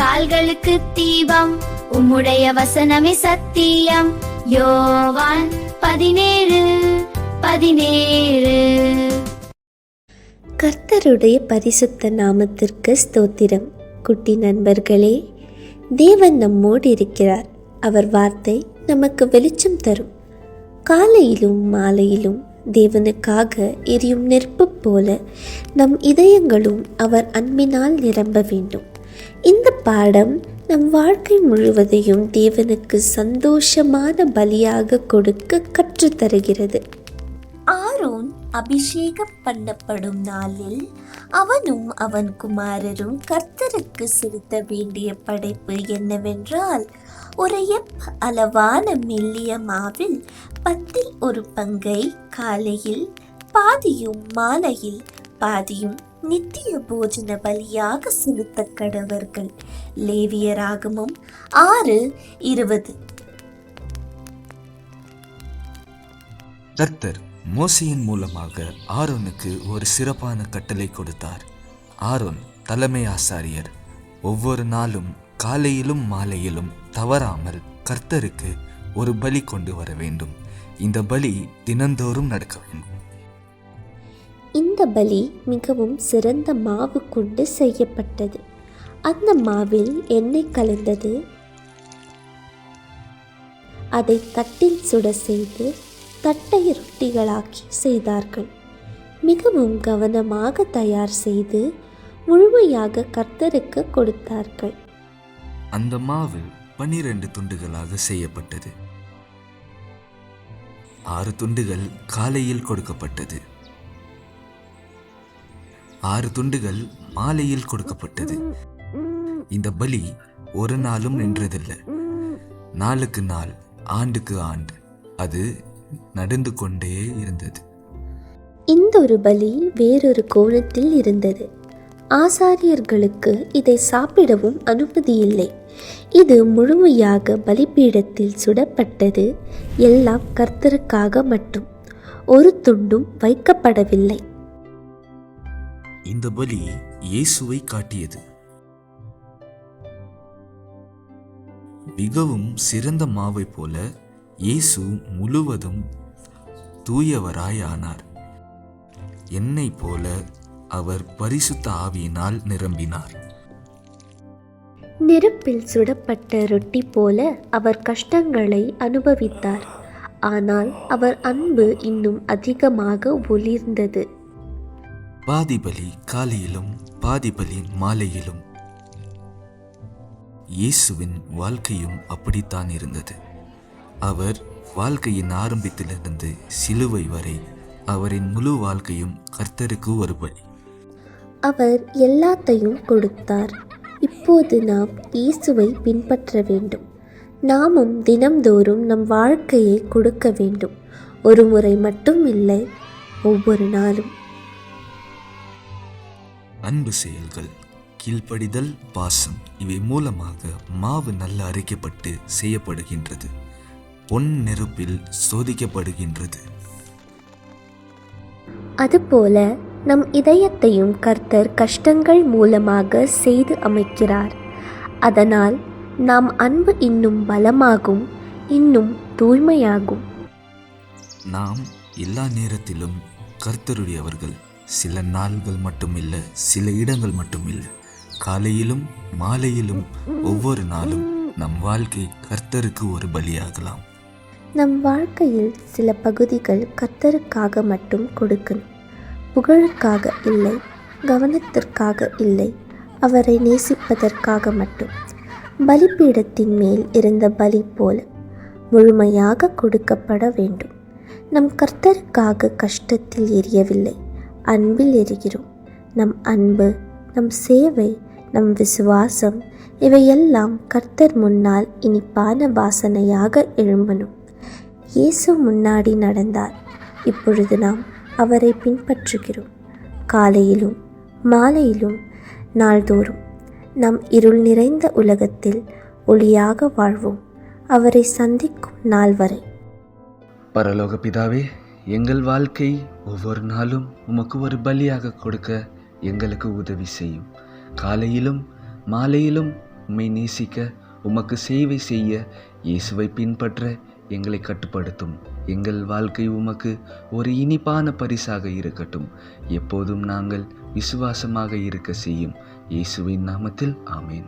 கால்களுக்கு தீபம், உம்முடைய வசனமே சத்தியம். யோவான் 17:17. கர்த்தருடைய பரிசுத்த நாமத்திற்கு ஸ்தோத்திரம். குட்டி நண்பர்களே, தேவன் நம்மோடு இருக்கிறார். அவர் வார்த்தை நமக்கு வெளிச்சம் தரும். காலையிலும் மாலையிலும் தேவனுக்காக எரியும் நெருப்பு போல நம் இதயங்களும் அவர் அன்பினால் நிரம்ப வேண்டும். இந்த பாடம் நம் வாழ்க்கை முழுவதையும் தேவனுக்கு சந்தோஷமான பலியாக கொடுக்க கற்றுத்தருகிறது. ஆரோன் அபிஷேகம் பண்ணப்படும் நாளில் அவனும் அவன் குமாரரும் கர்த்தருக்கு செலுத்த வேண்டிய படைப்பு என்னவென்றால், ஒரு அளவான மெல்லிய மாவில் 10 பங்கை காலையில் பாதியும் மாலையில் பாதியும் நித்திய போஜன பலியாக செலுத்த கடவர்கள். லேவியராகமம் 6:20. கர்த்தர் மோசேயின் மூலமாக ஆரோனுக்கு ஒரு சிறப்பான கட்டளை கொடுத்தார். ஆரோன் தலைமை ஆசாரியர். ஒவ்வொரு நாளும் காலையிலும் மாலையிலும் தவறாமல் கர்த்தருக்கு ஒரு பலி கொண்டு வர வேண்டும். இந்த பலி தினந்தோறும் நடக்க வேண்டும். இந்த பலி மிகவும் சிறந்த மாவு கொண்டு செய்யப்பட்டது. அந்த மாவில் எண்ணெய் கலந்தது. அதை தட்டில் சுட செய்து தட்டை ரொட்டிகளாக்கி செய்தார்கள். மிகவும் கவனமாக தயார் செய்து முழுமையாக கர்த்தருக்கு கொடுத்தார்கள். அந்த மாவு 12 துண்டுகளாக செய்யப்பட்டது. 6 துண்டுகள் காலையில் கொடுக்கப்பட்டது, 6 துண்டுகள் மாலையில் கொடுக்கப்பட்டது. இந்த பலி ஒரு நாளும் நின்றதில்லை. நாளுக்கு நாள், ஆண்டுக்கு ஆண்டு அது நடந்து கொண்டே இருந்தது. இந்த ஒரு பலி வேறொரு கோணத்தில் இருந்தது. ஆசாரியர்களுக்கு இதை சாப்பிடவும் அனுமதி இல்லை. இது முழுமையாக பலிபீடத்தில் சுடப்பட்டது. எல்லாம் கர்த்தருக்காக மட்டும். ஒரு துண்டும் வைக்கப்படவில்லை. இந்த பலி இயேசுவை காட்டியது. மிகவும் சிறந்த மாவை போல இயேசு முழுவதும் தூயவராய் ஆனார். எண்ணெய் போல அவர் பரிசுத்த ஆவியினால் நிரம்பினார். நெருப்பில் சுடப்பட்ட ரொட்டி போல அவர் கஷ்டங்களை அனுபவித்தார். ஆனால் அவர் அன்பு இன்னும் அதிகமாக ஒளிர்ந்தது. பாதி பலி காலையிலும் பாதி பலி மாலையிலும். இயேசுவின் வாழ்க்கையும் அப்படித்தான் இருந்தது. அவர் வாழ்க்கையின் ஆரம்பத்திலிருந்து சிலுவை வரை அவரின் முழு வாழ்க்கையும் கர்த்தருக்கு ஒரு பலி. அவர் எல்லாத்தையும் கொடுத்தார். இப்போது நாம் இயேசுவை பின்பற்ற வேண்டும். நாமும் தினம்தோறும் நம் வாழ்க்கையை கொடுக்க வேண்டும். ஒரு முறை மட்டும் இல்லை, ஒவ்வொரு நாளும். அன்பு செயல்கள், கீழ்ப்படிதல், பாசம் இவை மூலமாக மாவு நல்ல அரைக்கப்பட்டு செய்யப்படுகின்றது. பொன் நெருப்பில் சோதிக்கப்படுகின்றது. அதுபோல நம் இதயத்தையும் கர்த்தர் கஷ்டங்கள் மூலமாக செய்து அமைக்கிறார். அதனால் நாம் அன்பு இன்னும் பலமாகும், இன்னும் தூய்மையாகும். நாம் எல்லா நேரத்திலும் கர்த்தருடையவர்கள். சில நாள்கள் மட்டுமில்லை, சில இடங்கள் மட்டுமில்லை. காலையிலும் மாலையிலும் ஒவ்வொரு நாளும் நம் வாழ்க்கை கர்த்தருக்கு ஒரு பலியாகலாம். நம் வாழ்க்கையில் சில பகுதிகள் கர்த்தருக்காக மட்டும் கொடுக்கணும். புகழுக்காக இல்லை, கவனத்திற்காக இல்லை, அவரை நேசிப்பதற்காக மட்டும். பலிபீடத்தின் மேல் இருந்த பலி போல முழுமையாக கொடுக்கப்பட வேண்டும். நம் கர்த்தருக்காக கஷ்டத்தில் எரியவில்லை, அன்பில் எரிகிறோம். நம் அன்பு, நம் சேவை, நம் விசுவாசம் இவையெல்லாம் கர்த்தர் முன்னால் இனிப்பான வாசனையாக எழும்பணும். இயேசு முன்னாடி நடந்தார். இப்பொழுது நாம் அவரை பின்பற்றுகிறோம். காலையிலும் மாலையிலும் நாள்தோறும் நாம் இருள் நிறைந்த உலகத்தில் ஒளியாக வாழ்வோம், அவரை சந்திக்கும் நாள் வரை. பரலோக பிதாவே, எங்கள் வாழ்க்கை ஒவ்வொரு நாளும் உமக்கு ஒரு பலியாக கொடுக்க எங்களுக்கு உதவி செய்யும். காலையிலும் மாலையிலும் உம்மை நேசிக்க, உமக்கு சேவை செய்ய, இயேசுவை பின்பற்ற எங்களை கட்டுப்படுத்தும். எங்கள் வாழ்க்கை உமக்கு ஒரு இனிப்பான பரிசாக இருக்கட்டும். எப்போதும் நாங்கள் விசுவாசமாக இருக்க செய்யும். இயேசுவின் நாமத்தில் ஆமேன்.